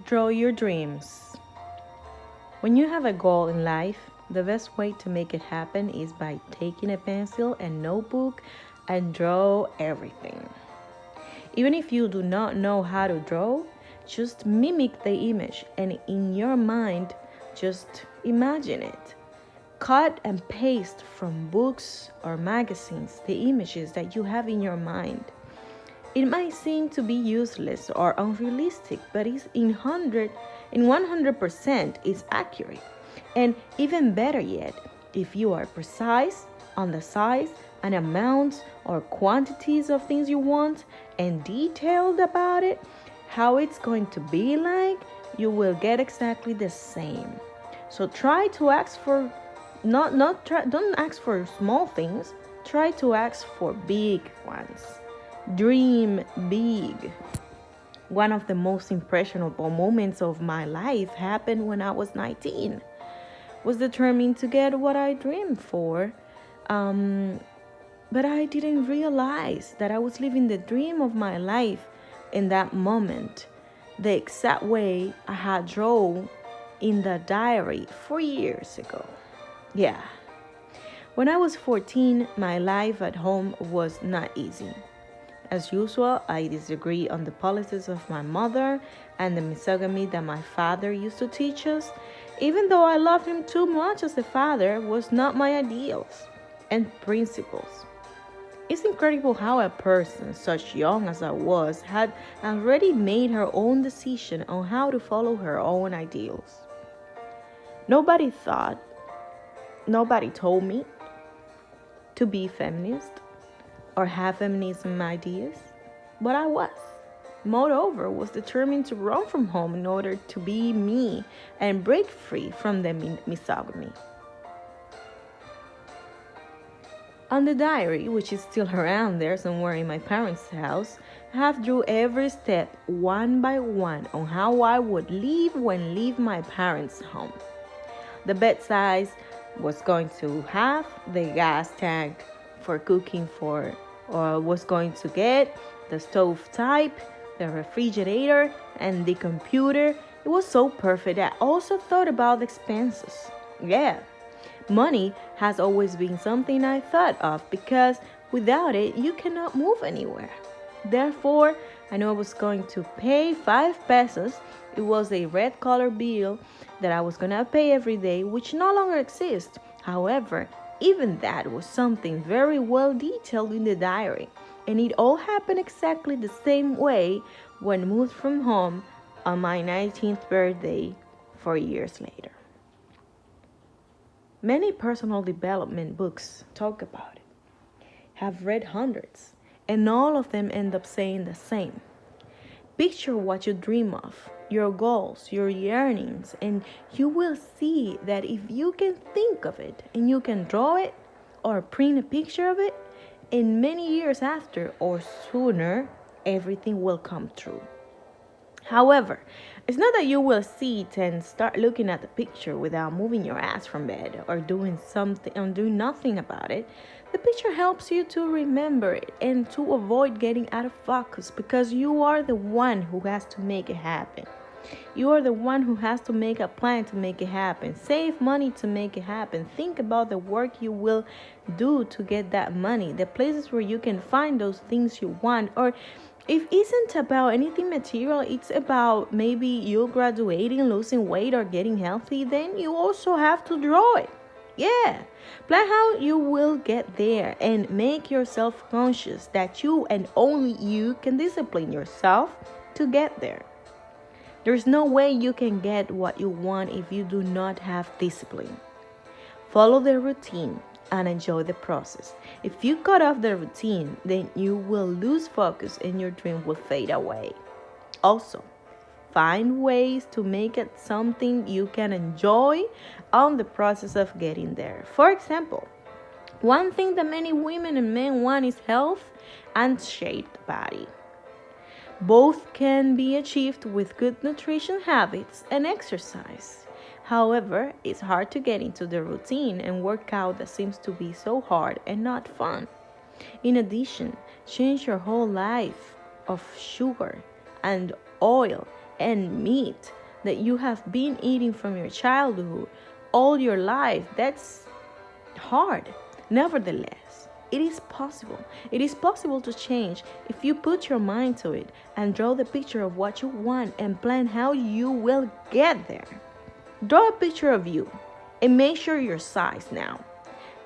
Draw your dreams. When you have a goal in life, the best way to make it happen is by taking a pencil and notebook and draw everything. Even if you do not know how to draw, just mimic the image and in your mind, just imagine it. Cut and paste from books or magazines the images that you have in your mind. It might seem to be useless or unrealistic, but in 100% it's accurate. And even better yet, if you are precise on the size and amounts or quantities of things you want and detailed about it, how it's going to be like, you will get exactly the same. So try to ask for don't ask for small things, try to ask for big ones. Dream big. One of the most impressionable moments of my life happened when I was 19. Was determined to get what I dreamed for, but I didn't realize that I was living the dream of my life in that moment, the exact way I had drawn in the diary 4 years ago. Yeah. When I was 14, my life at home was not easy. As usual, I disagree on the policies of my mother and the misogyny that my father used to teach us, even though I loved him too much as a father, was not my ideals and principles. It's incredible how a person such young as I was had already made her own decision on how to follow her own ideals. Nobody thought, nobody told me to be feminist or have feminism ideas, but I was. Moreover, was determined to run from home in order to be me and break free from the misogyny. On the diary, which is still around there somewhere in my parents' house, I have drew every step one by one on how I would leave my parents' home. The bed size was going to have the gas tank for cooking for, or was going to get the stove type, the refrigerator, and the computer. It was so perfect. I also thought about the expenses. Yeah, money has always been something I thought of because without it, you cannot move anywhere. Therefore, I knew I was going to pay 5 pesos. It was a red color bill that I was going to pay every day, which no longer exists. However, even that was something very well detailed in the diary. And it all happened exactly the same way when moved from home on my 19th birthday 4 years later. Many personal development books talk about it. Have read hundreds, and all of them end up saying the same. Picture what you dream of, your goals, your yearnings, and you will see that if you can think of it and you can draw it or print a picture of it, in many years after or sooner, everything will come true. However, it's not that you will see it and start looking at the picture without moving your ass from bed or doing something and doing nothing about it. The picture helps you to remember it and to avoid getting out of focus because you are the one who has to make it happen. You are the one who has to make a plan to make it happen. Save money to make it happen. Think about the work you will do to get that money, the places where you can find those things you want, or if it isn't about anything material, it's about maybe you graduating, losing weight, or getting healthy, then you also have to draw it. Yeah, plan how you will get there and make yourself conscious that you and only you can discipline yourself to get there. There's no way you can get what you want if you do not have discipline. Follow the routine and enjoy the process. If you cut off the routine, then you will lose focus and your dream will fade away. Also, find ways to make it something you can enjoy on the process of getting there. For example, one thing that many women and men want is health and shaped body. Both can be achieved with good nutrition habits and exercise. However, it's hard to get into the routine and work out that seems to be so hard and not fun. In addition, change your whole life of sugar and oil and meat that you have been eating from your childhood all your life. That's hard. Nevertheless, it is possible. It is possible to change if you put your mind to it and draw the picture of what you want and plan how you will get there. Draw a picture of you and measure your size now.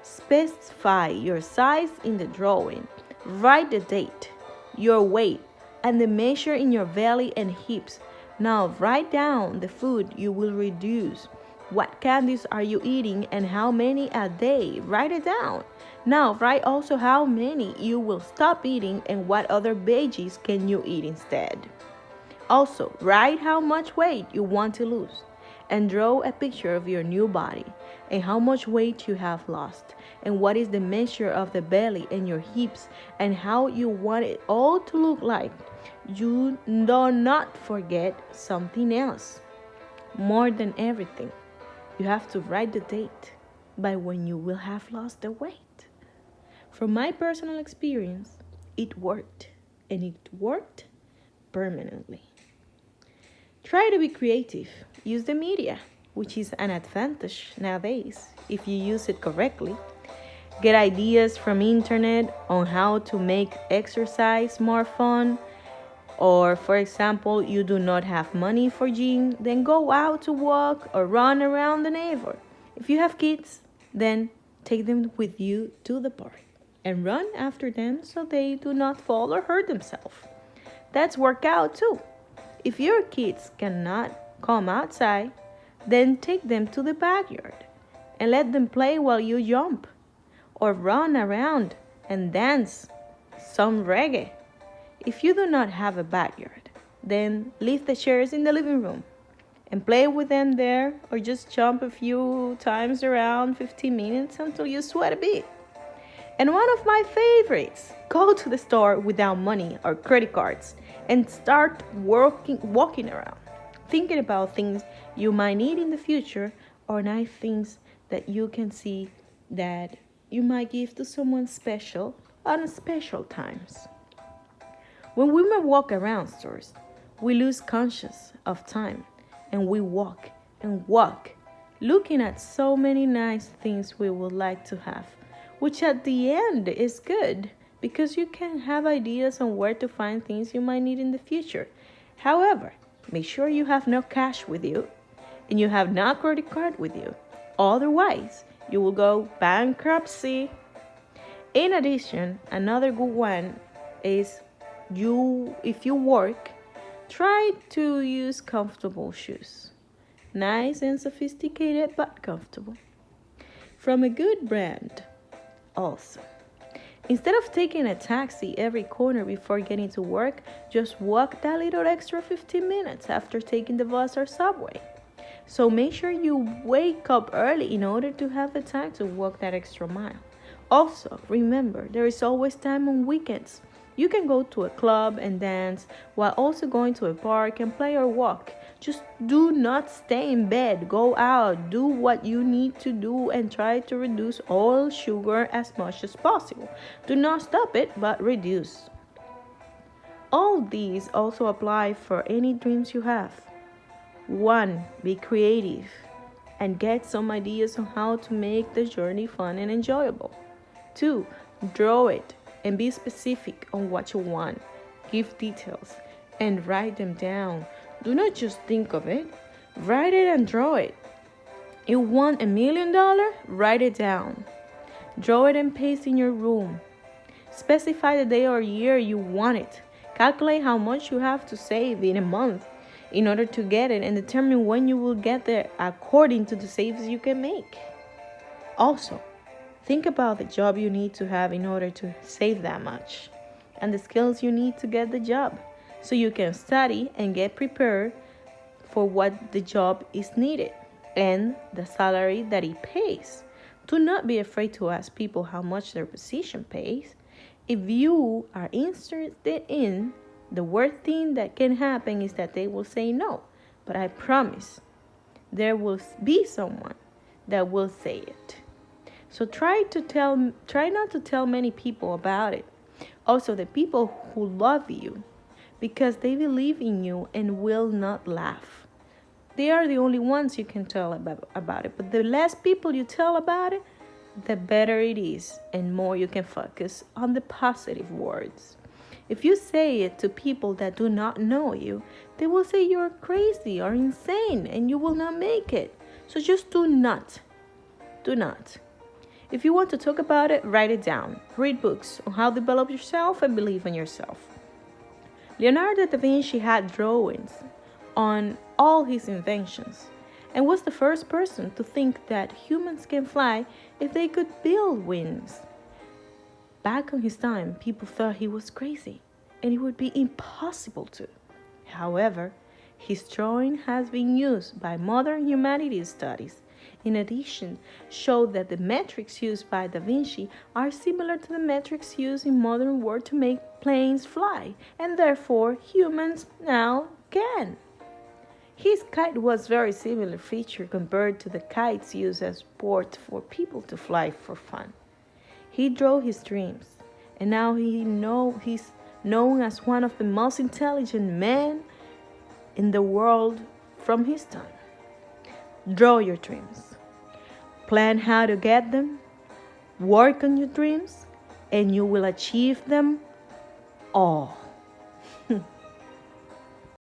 Specify your size in the drawing. Write the date, your weight, and the measure in your belly and hips. Now write down the food you will reduce. What candies are you eating and how many a day? Write it down. Now write also how many you will stop eating and what other veggies can you eat instead. Also, write how much weight you want to lose and draw a picture of your new body and how much weight you have lost and what is the measure of the belly and your hips and how you want it all to look like. You do not forget something else. More than everything, you have to write the date by when you will have lost the weight. From my personal experience, it worked, and it worked permanently. Try to be creative. Use the media, which is an advantage nowadays if you use it correctly. Get ideas from internet on how to make exercise more fun. Or, for example, you do not have money for gym, then go out to walk or run around the neighborhood. If you have kids, then take them with you to the park and run after them so they do not fall or hurt themselves. That's workout too. If your kids cannot come outside, then take them to the backyard and let them play while you jump or run around and dance some reggae. If you do not have a backyard, then leave the chairs in the living room and play with them there or just jump a few times around 15 minutes until you sweat a bit. And one of my favorites, go to the store without money or credit cards and start walking around, thinking about things you might need in the future or nice things that you can see that you might give to someone special on special times. When women walk around stores, we lose conscious of time and we walk and walk, looking at so many nice things we would like to have, which at the end is good because you can have ideas on where to find things you might need in the future. However, make sure you have no cash with you and you have no credit card with you. Otherwise, you will go bankruptcy. In addition, another good one is if you work, try to use comfortable shoes. Nice and sophisticated, but comfortable. From a good brand, also. Instead of taking a taxi every corner before getting to work, just walk that little extra 15 minutes after taking the bus or subway. So make sure you wake up early in order to have the time to walk that extra mile. Also, remember, there is always time on weekends. You can go to a club and dance while also going to a park and play or walk. Just do not stay in bed. Go out, do what you need to do, and try to reduce all sugar as much as possible. Do not stop it, but reduce. All these also apply for any dreams you have. 1. Be creative and get some ideas on how to make the journey fun and enjoyable. 2. Draw it and be specific on what you want. Give details and write them down. Do not just think of it. Write it and draw it. You want $1 million? Write it down. Draw it and paste in your room. Specify the day or year you want it. Calculate how much you have to save in a month in order to get it and determine when you will get there according to the saves you can make. Also, think about the job you need to have in order to save that much and the skills you need to get the job so you can study and get prepared for what the job is needed and the salary that it pays. Do not be afraid to ask people how much their position pays. If you are interested in, the worst thing that can happen is that they will say no. But I promise there will be someone that will say it. So try not to tell many people about it. Also, the people who love you because they believe in you and will not laugh. They are the only ones you can tell about it. But the less people you tell about it, the better it is, and more you can focus on the positive words. If you say it to people that do not know you, they will say you're crazy or insane and you will not make it. So just do not. Do not. If you want to talk about it, write it down. Read books on how to develop yourself and believe in yourself. Leonardo da Vinci had drawings on all his inventions and was the first person to think that humans can fly if they could build wings. Back on his time, people thought he was crazy and it would be impossible to. However, his drawing has been used by modern humanities studies. In addition, showed that the metrics used by Da Vinci are similar to the metrics used in modern world to make planes fly, and therefore humans now can. His kite was very similar feature compared to the kites used as sport for people to fly for fun. He drew his dreams, and now he's known as one of the most intelligent men in the world from his time. Draw your dreams. Plan how to get them. Work on your dreams, and you will achieve them all.